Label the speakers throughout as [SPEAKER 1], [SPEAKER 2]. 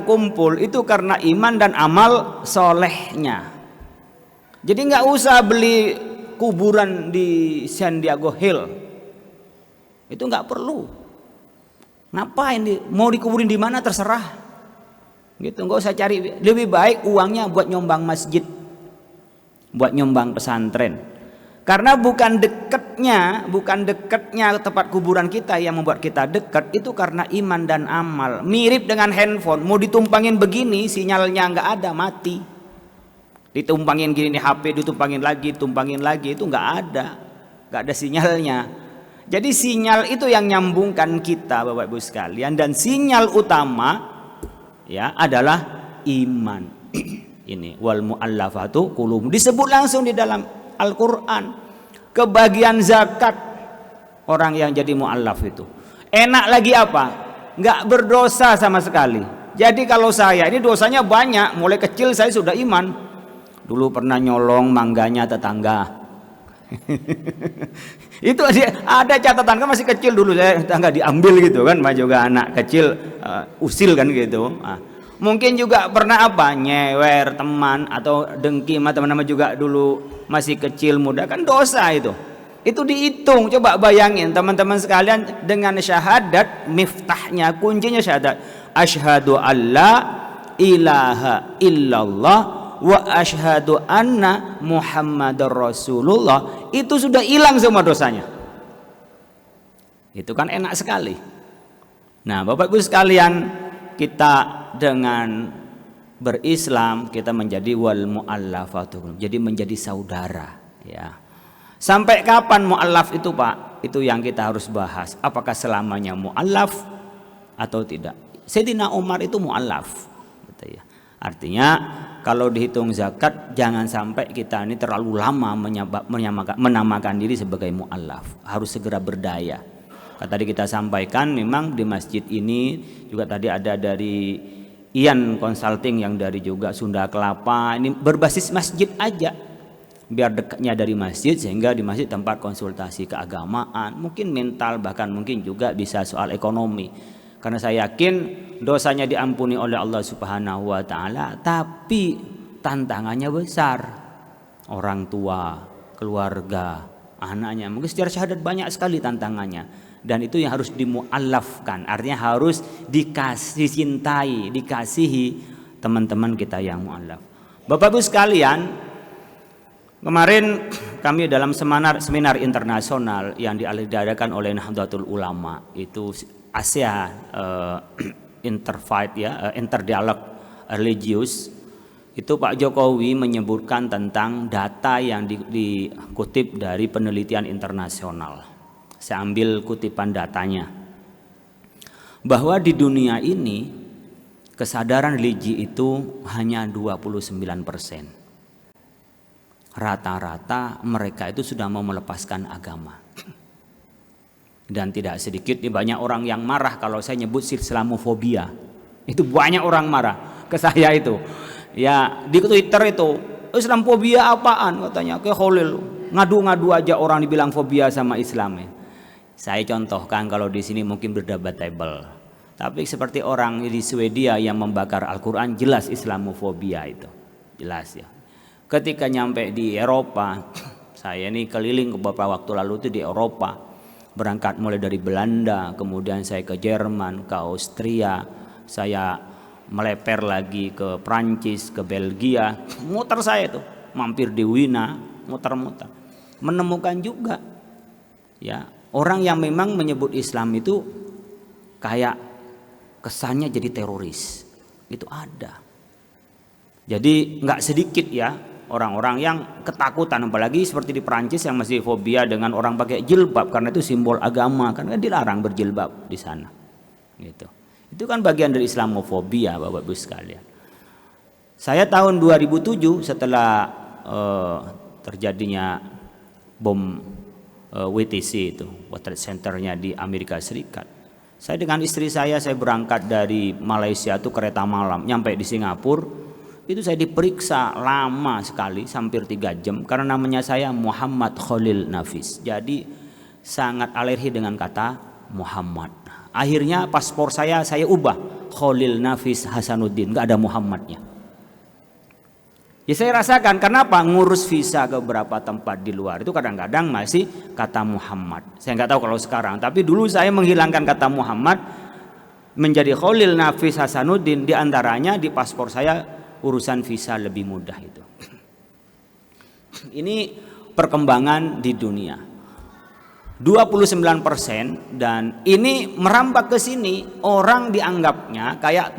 [SPEAKER 1] kumpul itu karena iman dan amal solehnya. Jadi nggak usah beli kuburan di San Diego Hill, itu nggak perlu. Ngapain mau dikuburin di mana terserah, gitu. Nggak usah cari. Lebih baik uangnya buat nyumbang masjid, buat nyumbang pesantren. Karena bukan dekatnya tempat kuburan kita yang membuat kita dekat, itu karena iman dan amal. Mirip dengan handphone, mau ditumpangin begini sinyalnya nggak ada, mati. Ditumpangin gini HP, ditumpangin lagi, itu nggak ada sinyalnya. Jadi sinyal itu yang nyambungkan kita, Bapak Ibu sekalian, dan sinyal utama ya adalah iman. Ini wal muallafatu qulub, disebut langsung di dalam Al-Quran. Kebagian zakat orang yang jadi mu'allaf itu enak lagi apa? Nggak berdosa sama sekali. Jadi kalau saya ini dosanya banyak, mulai kecil saya sudah iman. Dulu pernah nyolong mangganya tetangga. Itu ada catatan, kan masih kecil dulu saya, tetangga diambil gitu kan, mah juga anak kecil usil kan gitu. Mungkin juga pernah nyewer teman atau dengki sama teman-teman juga dulu masih kecil muda, kan dosa itu dihitung. Coba bayangin teman-teman sekalian, dengan syahadat, miftahnya, kuncinya syahadat, asyhadu alla ilaha illallah wa asyhadu anna muhammadar rasulullah, itu sudah hilang semua dosanya. Itu kan enak sekali. Nah Bapak Ibu sekalian, kita dengan berislam kita menjadi wal muallafatu, jadi menjadi saudara ya. Sampai kapan muallaf itu, Pak? Itu yang kita harus bahas. Apakah selamanya muallaf atau tidak? Sayyidina Umar itu muallaf gitu ya. Artinya kalau dihitung zakat, jangan sampai kita ini terlalu lama menamakan diri sebagai muallaf. Harus segera berdaya. Tadi kita sampaikan, memang di masjid ini juga tadi ada dari Ian Consulting yang dari juga Sunda Kelapa, ini berbasis masjid aja, biar dekatnya dari masjid, sehingga di masjid tempat konsultasi keagamaan, mungkin mental, bahkan mungkin juga bisa soal ekonomi. Karena saya yakin dosanya diampuni oleh Allah Subhanahu wa taala, tapi tantangannya besar. Orang tua, keluarga, anaknya, mungkin secara syahadat banyak sekali tantangannya. Dan itu yang harus dimu'allafkan, artinya harus dicintai, dikasihi teman-teman kita yang mu'allaf. Bapak Ibu sekalian, kemarin kami dalam seminar internasional yang diadakan oleh Nahdlatul Ulama, itu Asia Interfaith ya, interdialog religius, itu Pak Jokowi menyebutkan tentang data yang dikutip dari penelitian internasional. Saya ambil kutipan datanya, bahwa di dunia ini kesadaran religi itu hanya 29%. Rata-rata mereka itu sudah mau melepaskan agama. Dan tidak sedikit, banyak orang yang marah kalau saya nyebut Islamofobia. Itu banyak orang marah ke saya itu. Ya di Twitter itu, Islamofobia apaan katanya, ke Khalil. Ngadu-ngadu aja orang dibilang fobia sama Islam. Saya contohkan, kalau di sini mungkin berdebatable, tapi seperti orang di Swedia yang membakar Al-Quran, jelas Islamofobia itu, jelas ya. Ketika nyampe di Eropa, saya ini keliling beberapa waktu lalu itu di Eropa, berangkat mulai dari Belanda, kemudian saya ke Jerman, ke Austria, saya meleper lagi ke Prancis, ke Belgia, muter saya tuh, mampir di Wina, muter-muter, menemukan juga ya, orang yang memang menyebut Islam itu kayak kesannya jadi teroris, itu ada. Jadi nggak sedikit ya orang-orang yang ketakutan, apalagi seperti di Perancis yang masih fobia dengan orang pakai jilbab karena itu simbol agama, karena dilarang berjilbab di sana. Gitu. Itu kan bagian dari Islamofobia, Bapak Ibu sekalian. Saya tahun 2007 setelah terjadinya bom WTC itu, World Trade Center-nya di Amerika Serikat. Saya dengan istri saya berangkat dari Malaysia itu kereta malam, nyampe di Singapura, itu saya diperiksa lama sekali, hampir 3 jam, karena namanya saya Muhammad Khalil Nafis. Jadi sangat alergi dengan kata Muhammad. Akhirnya paspor saya ubah, Khalil Nafis Hasanuddin, nggak ada Muhammadnya. Ya saya rasakan, kenapa ngurus visa ke beberapa tempat di luar itu kadang-kadang masih kata Muhammad. Saya nggak tahu kalau sekarang, tapi dulu saya menghilangkan kata Muhammad menjadi Khalil Nafis Hasanuddin, diantaranya di paspor saya urusan visa lebih mudah itu. Ini perkembangan di dunia. 29% dan ini merambah ke sini, orang dianggapnya kayak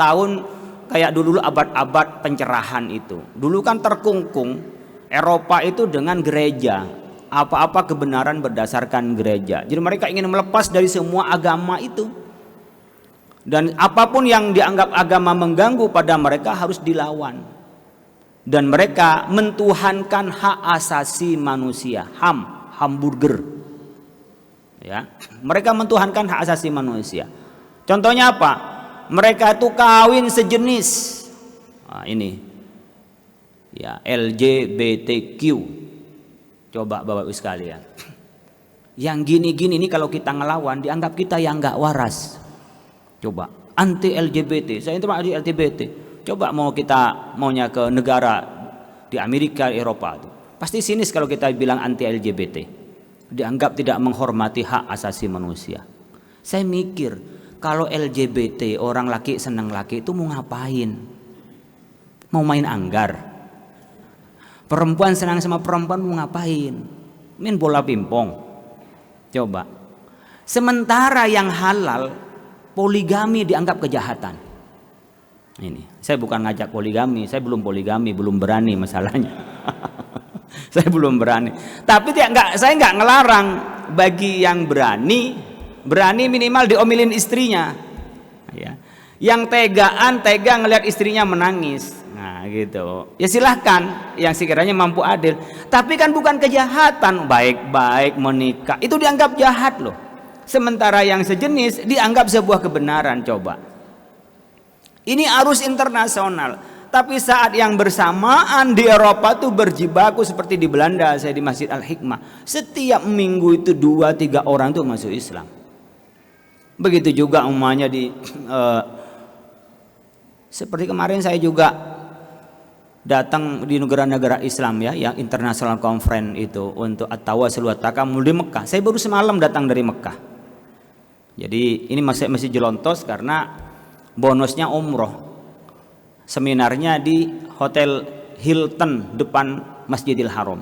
[SPEAKER 1] dulu abad-abad pencerahan itu. Dulu kan terkungkung Eropa itu dengan gereja. Apa-apa kebenaran berdasarkan gereja. Jadi mereka ingin melepas dari semua agama itu. Dan apapun yang dianggap agama mengganggu pada mereka harus dilawan. Dan mereka mentuhankan hak asasi manusia, hamburger. Ya, mereka mentuhankan hak asasi manusia. Contohnya apa? Mereka itu kawin sejenis. Nah, ini ya LGBTQ. Coba Bapak Ibu sekalian. Yang gini-gini ini kalau kita ngelawan dianggap kita yang nggak waras. Coba anti LGBT. Saya itu anti LGBT. Coba maunya ke negara di Amerika, Eropa itu. Pasti sinis kalau kita bilang anti LGBT. Dianggap tidak menghormati hak asasi manusia. Saya mikir, kalau LGBT orang laki senang laki itu mau ngapain? Mau main anggar? Perempuan senang sama perempuan mau ngapain? Main bola pingpong? Coba. Sementara yang halal poligami dianggap kejahatan. Ini, saya bukan ngajak poligami, saya belum poligami, belum berani masalahnya. Saya belum berani. Tapi saya nggak ngelarang bagi yang berani minimal diomelin istrinya. Ya. Yang tega ngelihat istrinya menangis. Nah gitu. Ya silahkan yang sekiranya mampu adil. Tapi kan bukan kejahatan. Baik-baik menikah itu dianggap jahat loh. Sementara yang sejenis dianggap sebuah kebenaran. Coba. Ini arus internasional. Tapi saat yang bersamaan di Eropa tuh berjibaku seperti di Belanda, saya di Masjid Al-Hikmah. Setiap minggu itu 2-3 orang tuh masuk Islam. Begitu juga umpamanya seperti kemarin saya juga datang di negara-negara Islam ya, yang International Conference itu untuk At-Tawasul wa Takamul di Mekah. Saya baru semalam datang dari Mekah. Jadi ini masih jelontos karena bonusnya umroh. Seminarnya di Hotel Hilton depan Masjidil Haram.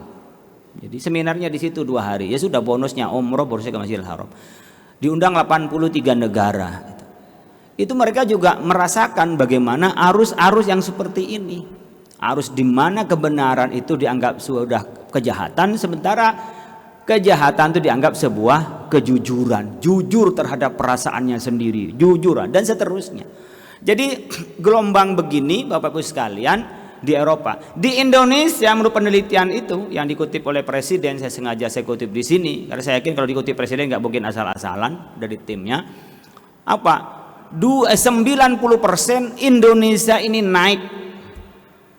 [SPEAKER 1] Jadi seminarnya di situ 2 hari. Ya sudah bonusnya umroh, bonusnya ke Masjidil Haram. Diundang 83 negara. Itu mereka juga merasakan bagaimana arus-arus yang seperti ini. Arus di mana kebenaran itu dianggap sudah kejahatan, sementara kejahatan itu dianggap sebuah kejujuran. Jujur terhadap perasaannya sendiri, jujur dan seterusnya. Jadi gelombang begini Bapak Ibu sekalian di Eropa. Di Indonesia menurut penelitian itu yang dikutip oleh Presiden, saya kutip di sini karena saya yakin kalau dikutip Presiden nggak mungkin asal-asalan dari timnya. 90% Indonesia ini naik.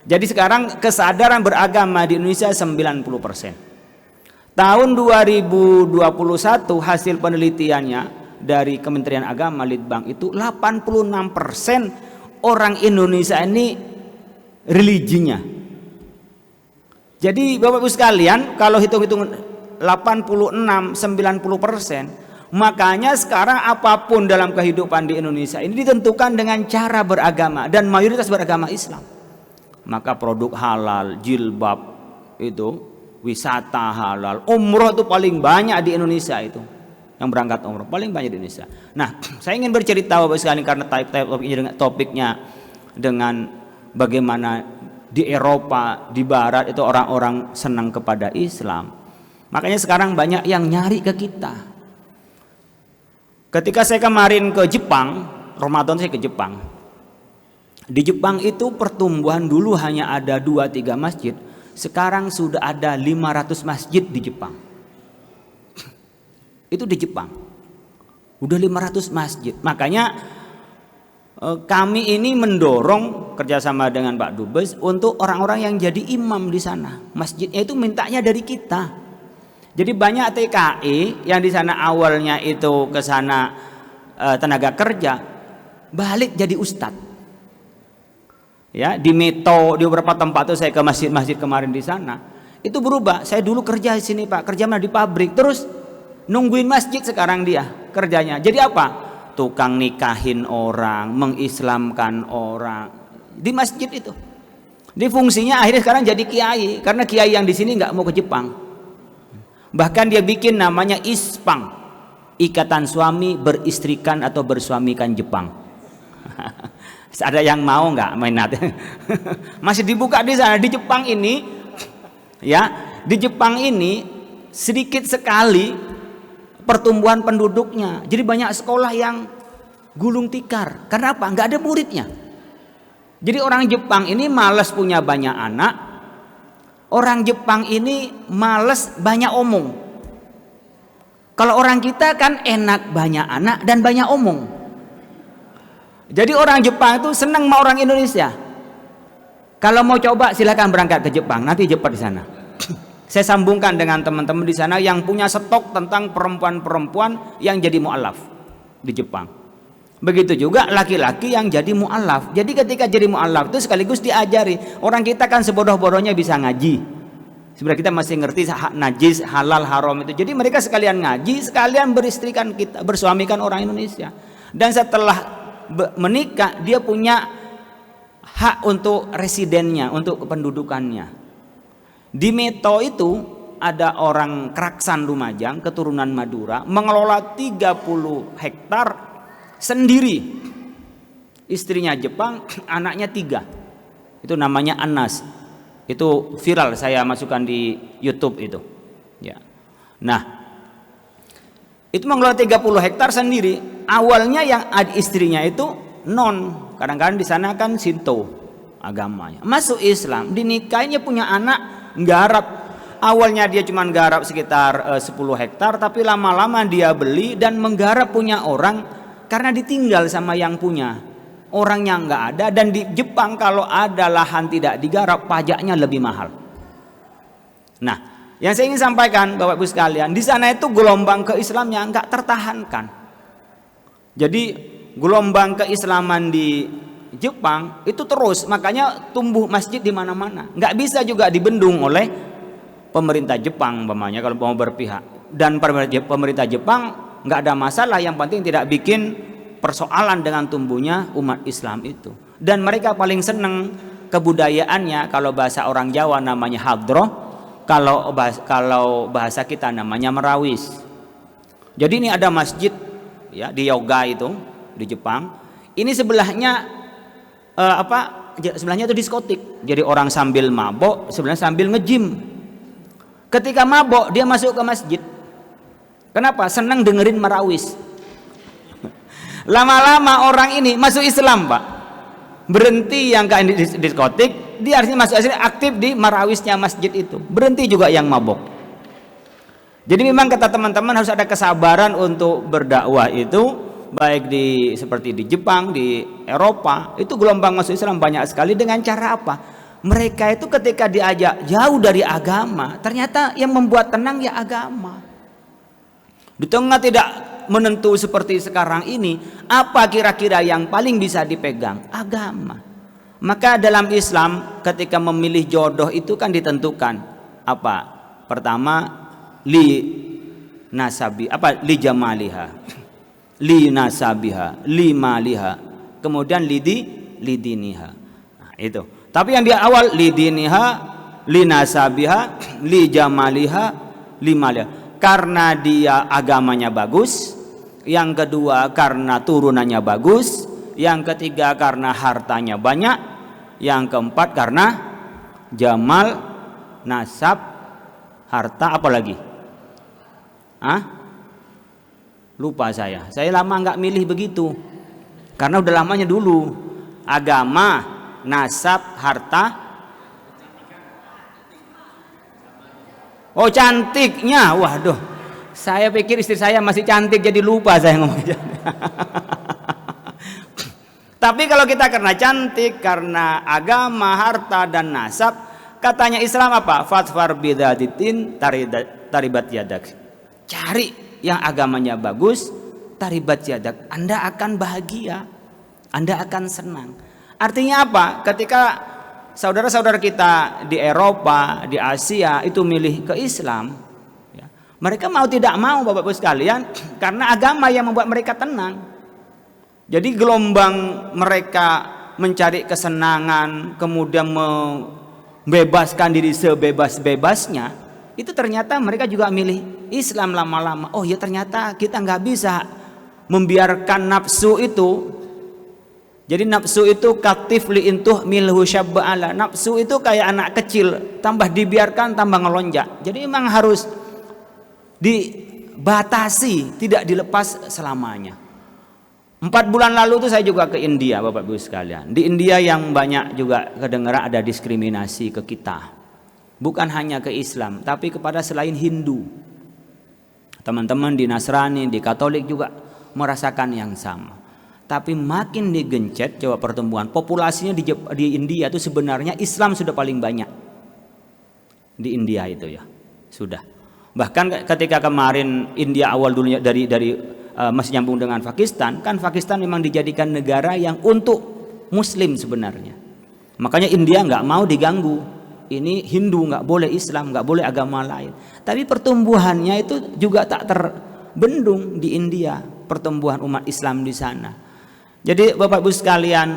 [SPEAKER 1] Jadi sekarang kesadaran beragama di Indonesia 90%. Tahun 2021 hasil penelitiannya dari Kementerian Agama Litbang itu 86% orang Indonesia ini religinya. Jadi Bapak Ibu sekalian kalau hitung-hitung 86-90%, makanya sekarang apapun dalam kehidupan di Indonesia ini ditentukan dengan cara beragama dan mayoritas beragama Islam. Maka produk halal, jilbab itu, wisata halal, umroh itu paling banyak di Indonesia itu. Yang berangkat umroh paling banyak di Indonesia. Nah, saya ingin bercerita Bapak sekali karena topiknya dengan bagaimana di Eropa, di Barat itu orang-orang senang kepada Islam. Makanya sekarang banyak yang nyari ke kita. Ketika saya kemarin ke Jepang, Ramadan saya ke Jepang. Di Jepang itu pertumbuhan dulu hanya ada 2-3 masjid, sekarang sudah ada 500 masjid di Jepang. Itu di Jepang udah 500 masjid. Makanya kami ini mendorong kerjasama dengan Pak Dubes untuk orang-orang yang jadi imam di sana. Masjidnya itu mintanya dari kita. Jadi banyak TKI yang di sana awalnya itu ke sana tenaga kerja, balik jadi ustadz. Ya, di Meto, di beberapa tempat tuh saya ke masjid-masjid kemarin di sana, itu berubah. Saya dulu kerja di sini Pak, kerja di pabrik, terus nungguin masjid sekarang dia kerjanya. Jadi apa? Tukang nikahin orang, mengislamkan orang di masjid itu. Di fungsinya akhirnya sekarang jadi kiai, karena kiai yang di sini nggak mau ke Jepang. Bahkan dia bikin namanya ISPANG, Ikatan Suami Beristrikan atau Bersuamikan Jepang. Ada yang mau nggak minat? Masih dibuka di sana. Di Jepang ini, ya, di Jepang ini sedikit sekali pertumbuhan penduduknya. Jadi banyak sekolah yang gulung tikar. Karena apa? Nggak ada muridnya. Jadi orang Jepang ini malas punya banyak anak. Orang Jepang ini malas banyak omong. Kalau orang kita kan enak banyak anak dan banyak omong. Jadi orang Jepang itu senang sama orang Indonesia. Kalau mau coba silakan berangkat ke Jepang, nanti Jepang di sana. Saya sambungkan dengan teman-teman di sana yang punya stok tentang perempuan-perempuan yang jadi mu'alaf di Jepang. Begitu juga laki-laki yang jadi mu'alaf. Jadi ketika jadi mu'alaf itu sekaligus diajari. Orang kita kan sebodoh-bodohnya bisa ngaji. Sebenarnya kita masih ngerti najis, halal, haram itu. Jadi mereka sekalian ngaji, sekalian beristrikan kita, bersuamikan orang Indonesia. Dan setelah menikah dia punya hak untuk residennya, untuk kependudukannya. Di Meto itu ada orang Keraksan Lumajang, keturunan Madura, mengelola 30 hektar sendiri. Istrinya Jepang, anaknya 3. Itu namanya Anas. Itu viral, saya masukkan di YouTube itu. Ya. Nah, itu mengelola 30 hektar sendiri. Awalnya yang istrinya itu non, kadang-kadang di sana kan Shinto agamanya. Masuk Islam, dinikahinya punya anak, nggarap. Awalnya dia cuma nggarap sekitar 10 hektar, tapi lama-lama dia beli dan menggarap punya orang karena ditinggal sama yang punya. Orangnya nggak ada, dan di Jepang kalau ada lahan tidak digarap pajaknya lebih mahal. Nah, yang saya ingin sampaikan Bapak Ibu sekalian, di sana itu gelombang keislamannya nggak tertahankan. Jadi gelombang keislaman di Jepang itu terus, makanya tumbuh masjid di mana-mana. Nggak bisa juga dibendung oleh pemerintah Jepang, umpamanya kalau mau berpihak. Dan pemerintah Jepang nggak ada masalah, yang penting tidak bikin persoalan dengan tumbuhnya umat Islam itu. Dan mereka paling seneng kebudayaannya, kalau bahasa orang Jawa namanya hadroh, kalau bahasa kita namanya merawis. Jadi ini ada masjid ya di Yoga itu di Jepang. Ini sebelahnya sebelahnya itu diskotik. Jadi orang sambil mabok, sebelahnya sambil nge-gym. Ketika mabok dia masuk ke masjid. Kenapa? Senang dengerin merawis. Lama-lama orang ini masuk Islam, Pak. Berhenti yang ke diskotik, dia harusnya masuk Islam, aktif di marawisnya masjid itu. Berhenti juga yang mabok. Jadi memang kata teman-teman harus ada kesabaran untuk berdakwah itu, baik seperti di Jepang, di Eropa, itu gelombang masuk Islam banyak sekali. Dengan cara apa? Mereka itu ketika diajak jauh dari agama, ternyata yang membuat tenang ya agama. Di tengah tidak menentu seperti sekarang ini, apa kira-kira yang paling bisa dipegang? Agama. Maka dalam Islam ketika memilih jodoh itu kan ditentukan apa? Pertama, li nasabi, li jamaliha, li nasabiha, li maliha, kemudian li diniha. Nah, itu. Tapi yang di awal li diniha, li nasabiha, li jamaliha, li maliha. Karena dia agamanya bagus, yang kedua karena turunannya bagus, yang ketiga karena hartanya banyak, yang keempat karena jamal, nasab, harta, apa lagi? Lupa saya lama nggak milih begitu karena udah lamanya dulu. Agama, nasab, harta, oh cantiknya. Waduh, saya pikir istri saya masih cantik jadi lupa saya ngomongnya. Tapi kalau kita karena cantik, karena agama, harta dan nasab, katanya Islam apa? Fatfar bidaditin taribat yadak. Cari yang agamanya bagus, taribat yadak, Anda akan bahagia. Anda akan senang. Artinya apa? Ketika saudara-saudara kita di Eropa, di Asia itu milih ke Islam, ya, mereka mau tidak mau Bapak Ibu sekalian, karena agama yang membuat mereka tenang. Jadi gelombang mereka mencari kesenangan, kemudian membebaskan diri sebebas-bebasnya, itu ternyata mereka juga milih Islam lama-lama. Oh ya, ternyata kita nggak bisa membiarkan nafsu itu. Jadi nafsu itu katif liintuh milhu syabba'ala. Nafsu itu kayak anak kecil, tambah dibiarkan tambah ngelonjak. Jadi memang harus dibatasi, tidak dilepas selamanya. 4 bulan lalu itu saya juga ke India Bapak Ibu sekalian. Di India yang banyak juga kedengaran ada diskriminasi ke kita. Bukan hanya ke Islam, tapi kepada selain Hindu. Teman-teman di Nasrani, di Katolik juga merasakan yang sama. Tapi makin digencet coba pertumbuhan populasinya di India itu sebenarnya Islam sudah paling banyak di India itu ya sudah. Bahkan ketika kemarin India awal dulunya dari masih nyambung dengan Pakistan, kan Pakistan memang dijadikan negara yang untuk Muslim sebenarnya. Makanya India nggak mau diganggu. Ini Hindu nggak boleh, Islam nggak boleh, agama lain. Tapi pertumbuhannya itu juga tak terbendung di India, pertumbuhan umat Islam di sana. Jadi Bapak Ibu sekalian,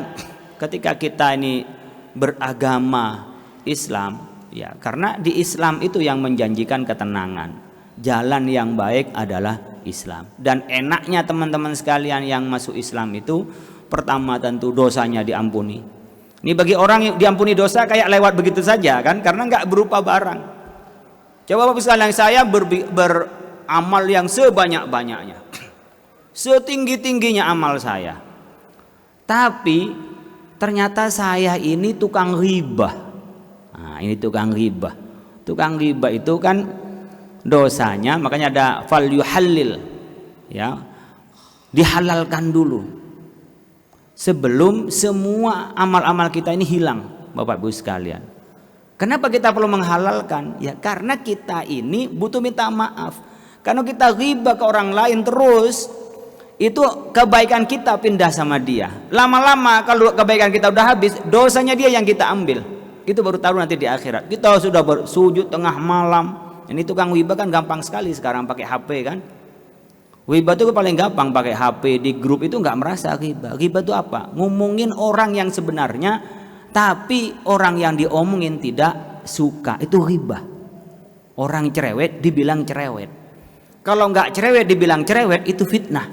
[SPEAKER 1] ketika kita ini beragama Islam, ya karena di Islam itu yang menjanjikan ketenangan. Jalan yang baik adalah Islam. Dan enaknya teman-teman sekalian yang masuk Islam itu, pertama tentu dosanya diampuni. Ini bagi orang yang diampuni dosa kayak lewat begitu saja kan, karena nggak berupa barang. Coba Bapak sekalian, saya beramal yang sebanyak-banyaknya, setinggi-tingginya amal saya. Tapi ternyata saya ini tukang ribah. Nah, ini tukang ribah. Tukang ribah itu kan dosanya, makanya ada fal yuhallil, ya, dihalalkan dulu sebelum semua amal-amal kita ini hilang, Bapak Ibu sekalian. Kenapa kita perlu menghalalkan? Ya karena kita ini butuh minta maaf. Karena kita riba ke orang lain terus, itu kebaikan kita pindah sama dia. Lama-lama kalau kebaikan kita udah habis, dosanya dia yang kita ambil. Itu baru tahu nanti di akhirat. Kita sudah bersujud tengah malam. Ini tukang ghibah kan gampang sekali sekarang pakai HP kan. Ghibah itu paling gampang pakai HP, di grup itu nggak merasa ghibah. Ghibah itu apa? Ngomongin orang yang sebenarnya, tapi orang yang diomongin tidak suka. Itu ghibah. Orang cerewet dibilang cerewet. Kalau nggak cerewet dibilang cerewet, itu fitnah.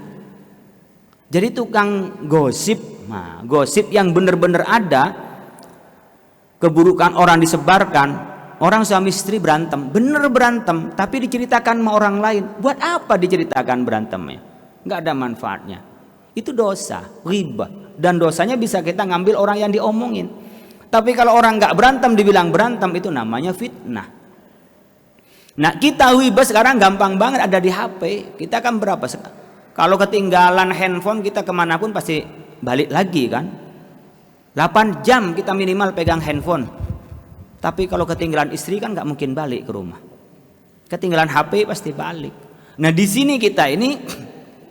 [SPEAKER 1] Jadi tukang gosip, nah, gosip yang benar-benar ada, keburukan orang disebarkan, orang suami istri berantem, bener berantem, tapi diceritakan sama orang lain. Buat apa diceritakan berantemnya? Nggak ada manfaatnya. Itu dosa, ghibah, dan dosanya bisa kita ngambil orang yang diomongin. Tapi kalau orang nggak berantem dibilang berantem, itu namanya fitnah. Nah kita ghibah sekarang gampang banget ada di HP. Kita kan berapa sekarang? Kalau ketinggalan handphone kita kemanapun pasti balik lagi kan. 8 jam kita minimal pegang handphone. Tapi kalau ketinggalan istri kan nggak mungkin balik ke rumah. Ketinggalan HP pasti balik. Nah di sini kita ini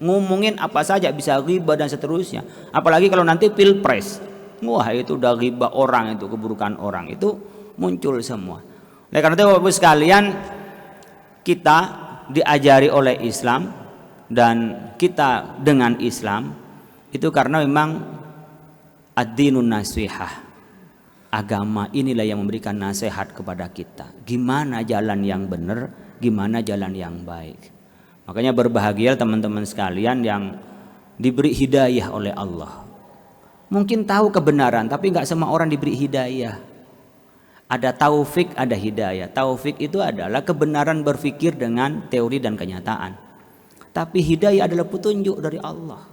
[SPEAKER 1] ngomongin apa saja bisa ghibah dan seterusnya. Apalagi kalau nanti pilpres, wah itu udah ghibah orang, itu keburukan orang itu muncul semua. Oleh karena itu Bapak-Ibu sekalian, kita diajari oleh Islam dan kita dengan Islam itu karena memang ad-dinun nasihah. Agama inilah yang memberikan nasihat kepada kita. Gimana jalan yang benar, gimana jalan yang baik. Makanya berbahagia teman-teman sekalian yang diberi hidayah oleh Allah. Mungkin tahu kebenaran, tapi nggak semua orang diberi hidayah. Ada taufik, ada hidayah. Taufik itu adalah kebenaran berpikir dengan teori dan kenyataan. Tapi hidayah adalah petunjuk dari Allah.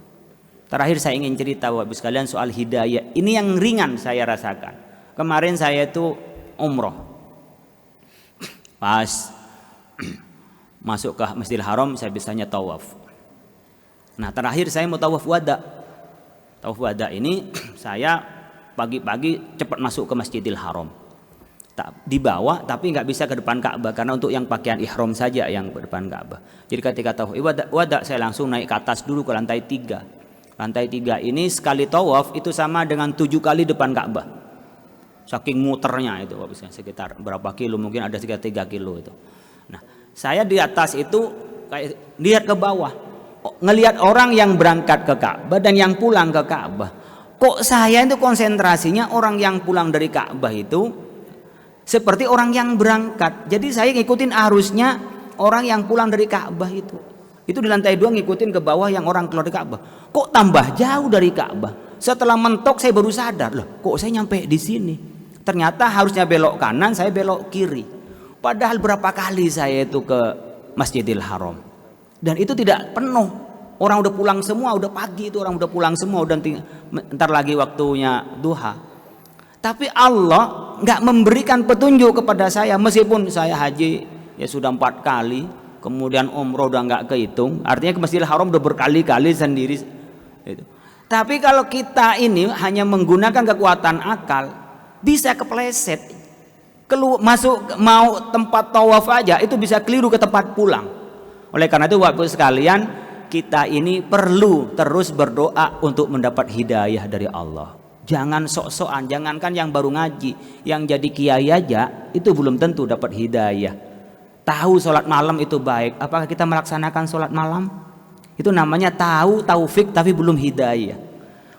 [SPEAKER 1] Terakhir saya ingin cerita Bapak sekalian soal hidayah. Ini yang ringan saya rasakan. Kemarin saya itu umroh. Pas masuk ke Masjidil Haram saya bisanya tawaf. Nah terakhir saya mau tawaf wada. Tawaf wada ini saya pagi-pagi cepat masuk ke Masjidil Haram. Dibawa tapi nggak bisa ke depan Ka'bah karena untuk yang pakaian ihram saja yang ke depan Ka'bah. Jadi ketika tawaf wada saya langsung naik ke atas dulu ke lantai 3. Lantai 3 ini sekali tawaf itu sama dengan 7 kali depan Ka'bah. Saking muternya itu sekitar berapa kilo, mungkin ada sekitar 3 kilo itu. Nah, saya di atas itu kayak lihat ke bawah, ngelihat orang yang berangkat ke Ka'bah dan yang pulang ke Ka'bah. Kok saya itu konsentrasinya orang yang pulang dari Ka'bah itu seperti orang yang berangkat. Jadi saya ngikutin arusnya orang yang pulang dari Ka'bah itu. Itu di lantai 2 ngikutin ke bawah yang orang keluar dari Ka'bah. Kok tambah jauh dari Ka'bah? Setelah mentok saya baru sadar, loh, kok saya nyampe di sini? Ternyata harusnya belok kanan, saya belok kiri. Padahal berapa kali saya itu ke Masjidil Haram. Dan itu tidak penuh. Orang udah pulang semua, udah pagi itu orang udah pulang semua, udah ntar lagi waktunya duha. Tapi Allah nggak memberikan petunjuk kepada saya, meskipun saya haji ya sudah 4 kali. Kemudian umroh udah nggak kehitung, artinya ke Masjidil Haram udah berkali-kali sendiri. Tapi kalau kita ini hanya menggunakan kekuatan akal, bisa kepleset. Masuk mau tempat tawaf aja itu bisa keliru ke tempat pulang. Oleh karena itu Bapak sekalian, kita ini perlu terus berdoa untuk mendapat hidayah dari Allah. Jangan sok-sokan, jangankan yang baru ngaji, yang jadi kiai aja itu belum tentu dapat hidayah. Tahu sholat malam itu baik, apakah kita melaksanakan sholat malam? Itu namanya tahu taufik tapi belum hidayah.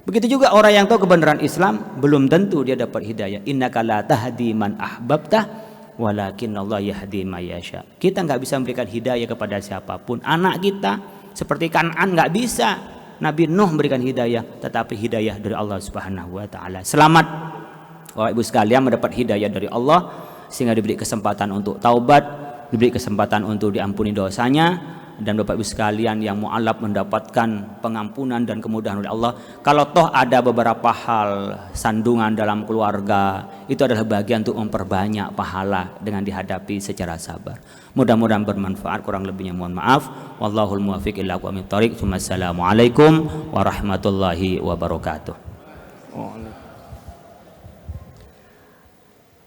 [SPEAKER 1] Begitu juga orang yang tahu kebenaran Islam belum tentu dia dapat hidayah. Innaka la tahdi man ahbabta walakin Allah yahdi may yasha. Kita nggak bisa memberikan hidayah kepada siapapun. Anak kita seperti Kan'an nggak bisa. Nabi Nuh memberikan hidayah, tetapi hidayah dari Allah Subhanahu wa taala. Selamat Bapak Ibu sekalian mendapat hidayah dari Allah sehingga diberi kesempatan untuk taubat, diberi kesempatan untuk diampuni dosanya, dan Bapak Ibu sekalian yang mu'alaf mendapatkan pengampunan dan kemudahan oleh Allah. Kalau toh ada beberapa hal sandungan dalam keluarga, itu adalah bagian untuk memperbanyak pahala dengan dihadapi secara sabar. Mudah-mudahan bermanfaat, kurang lebihnya mohon maaf. Wallahul muwaffiq ila aqwamit thoriq. Assalamualaikum warahmatullahi wabarakatuh.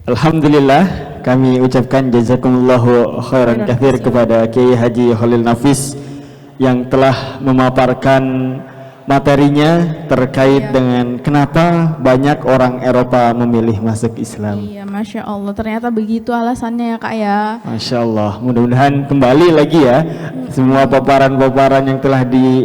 [SPEAKER 2] Alhamdulillah, kami ucapkan jazakumullahu khairan katsir kepada Kiai Haji Khalil Nafis yang telah memaparkan materinya terkait dengan kenapa banyak orang Eropa memilih masuk Islam.
[SPEAKER 3] Iya, Masya Allah, ternyata begitu alasannya ya Kak ya.
[SPEAKER 2] Masya Allah, mudah-mudahan kembali lagi ya semua paparan-paparan yang telah di